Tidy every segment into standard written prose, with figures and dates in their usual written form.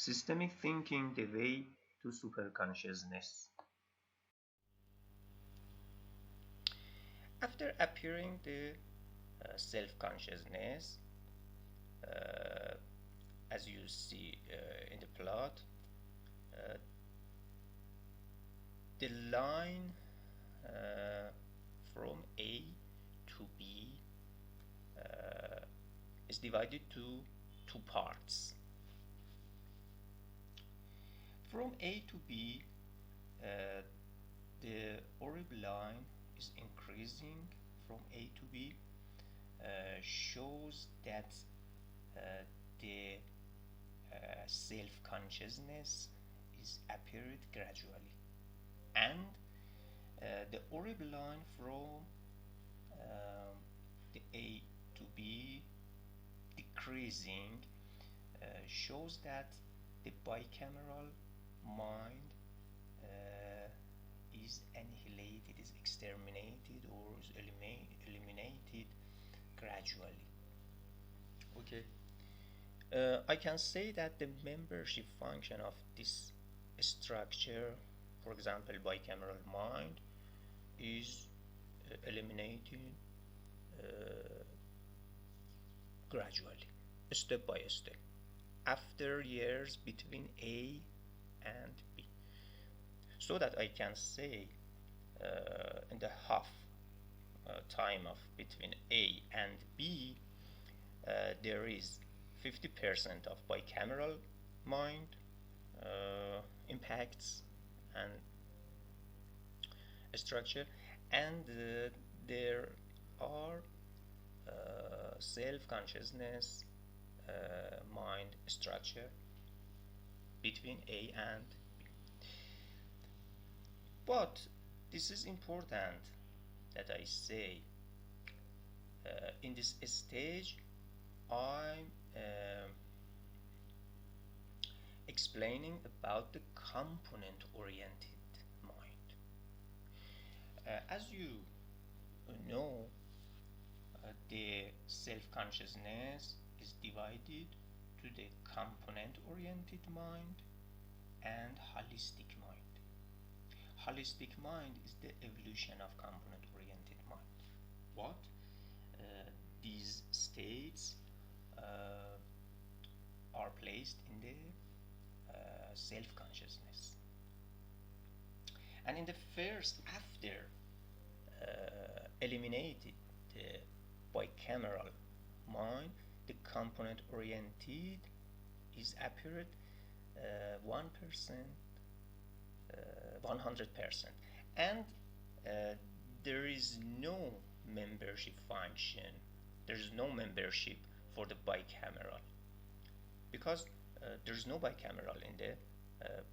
Systemic thinking, the way to superconsciousness. After appearing the self-consciousness, uh, as you see in the plot, uh, the line uh, from A to B is divided to two parts. From A to B, uh, the orb line is increasing from A to B, shows that uh, the self-consciousness is appeared gradually, and the orb line from the A to B decreasing shows that the bicameral mind is annihilated, is exterminated, or is eliminated gradually. Okay. I can say that the membership function of this structure, for example, bicameral mind, is eliminated gradually, step by step, after years between A and B. So that I can say in the half time of between A and B, there is 50% of bicameral mind impacts and structure, and there are self-consciousness mind structure between A and B. But this is important that I say in this stage I'm explaining about the component-oriented mind. As you know, the self-consciousness is divided to the component-oriented mind and holistic mind. Holistic mind is the evolution of component-oriented mind. What? These states are placed in the self-consciousness. And in the first, after eliminated the bicameral mind, the component-oriented is appeared 1%, 100%, and there is no membership function. There is no membership for the bicameral because there is no bicameral in the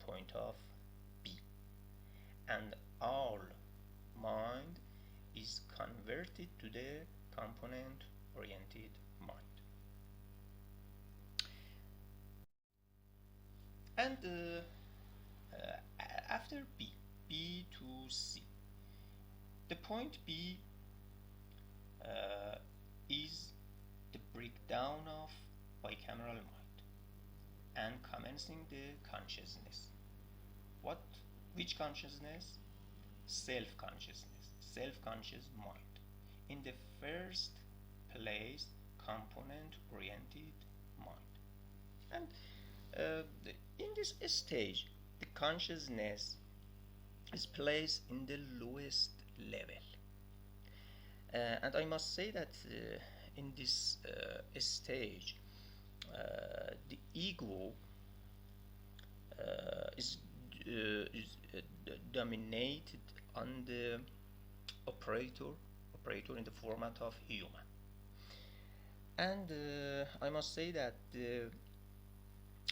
point of B, and all mind is converted to the component-oriented mind. And after B to C, the point B is the breakdown of bicameral mind and commencing the consciousness. Which consciousness? Self-consciousness, self-conscious mind. In the first place, component-oriented mind. And in this stage, the consciousness is placed in the lowest level. And I must say that in this stage, the ego is dominated on the operator in the format of human. And I must say that the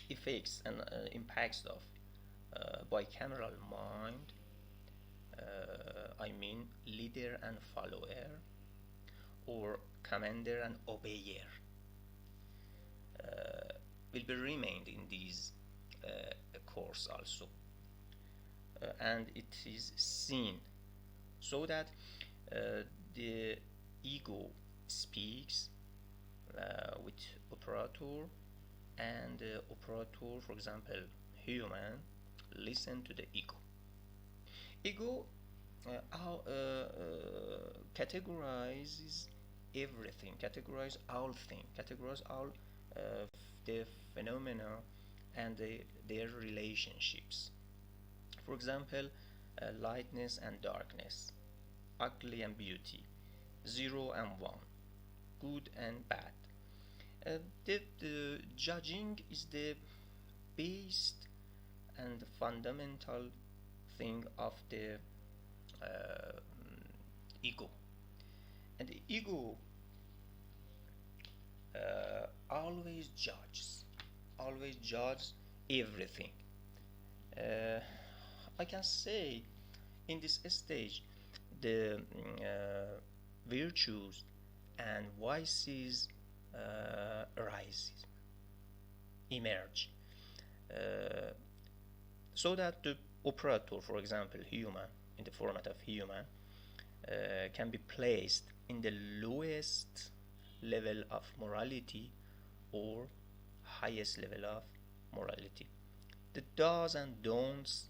effects and impacts of bicameral mind, I mean leader and follower, or commander and obeyer, will be remained in this course also, and it is seen so that the ego speaks with operator and the operator, for example, human, listen to the ego. Ego categorizes everything, categorize all things, categorize all the phenomena and their relationships. For example, lightness and darkness, ugly and beauty, 0 and 1, good and bad. The judging is the base and fundamental thing of the uh, ego. And the ego always judges everything. Uh, I can say in this stage the virtues and vices emerge, uh, so that the operator, for example, human, in the format of human, can be placed in the lowest level of morality or highest level of morality. The does and don'ts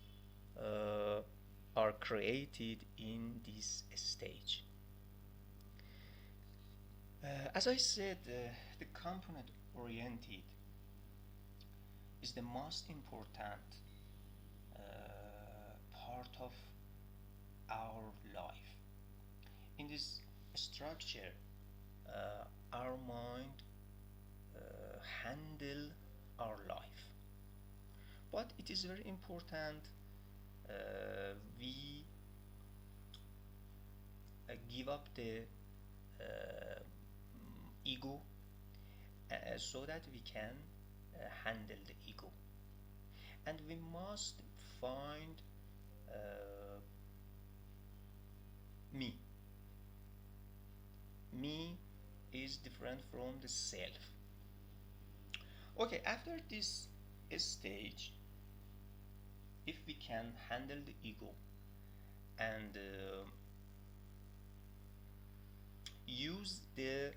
are created in this stage. As I said, the component oriented is the most important part of our life. In this structure, our mind handle our life. But it is very important we give up the ego so that we can handle the ego. And we must find me. Me is different from the self. Okay, after this stage, if we can handle the ego and use the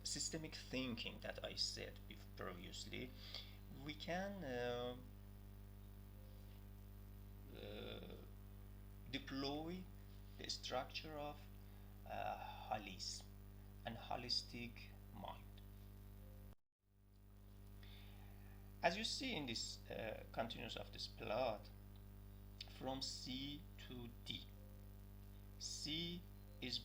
systemic thinking that I said previously, we can deploy the structure of holism and holistic mind. As you see in this continuous of this plot, from C to D, C is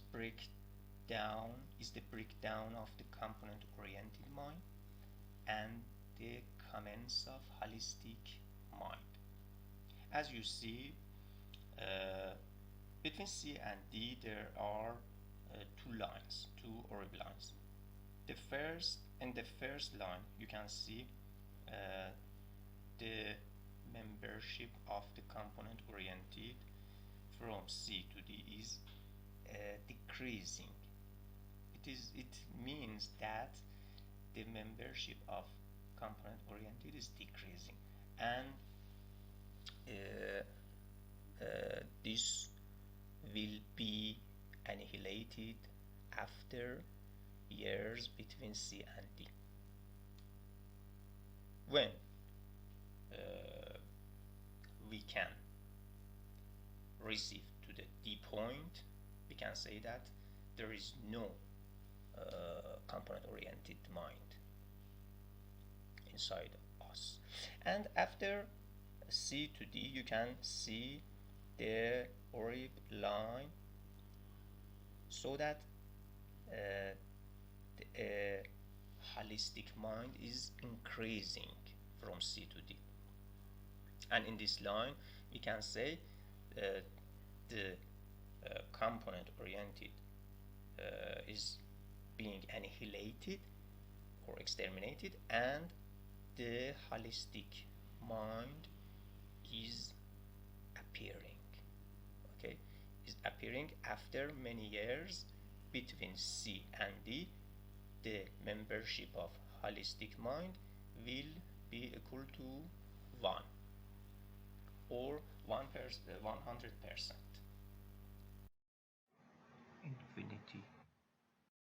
the breakdown of the component oriented mind and the comments of holistic mind. As you see, between C and D there are two orb lines. In the first line you can see the membership of the component oriented from C to D is decreasing. It means that the membership of component oriented is decreasing, and this will be annihilated after years between C and D. When we can receive to the D point, we can say that there is no component oriented mind inside us. And after C to D, you can see the orb line, so that the holistic mind is increasing from C to D. And in this line, we can say the component oriented is being annihilated or exterminated, and the holistic mind is appearing. Okay, is appearing after many years. Between C and D, the membership of holistic mind will be equal to 1 or 100%. Infinity.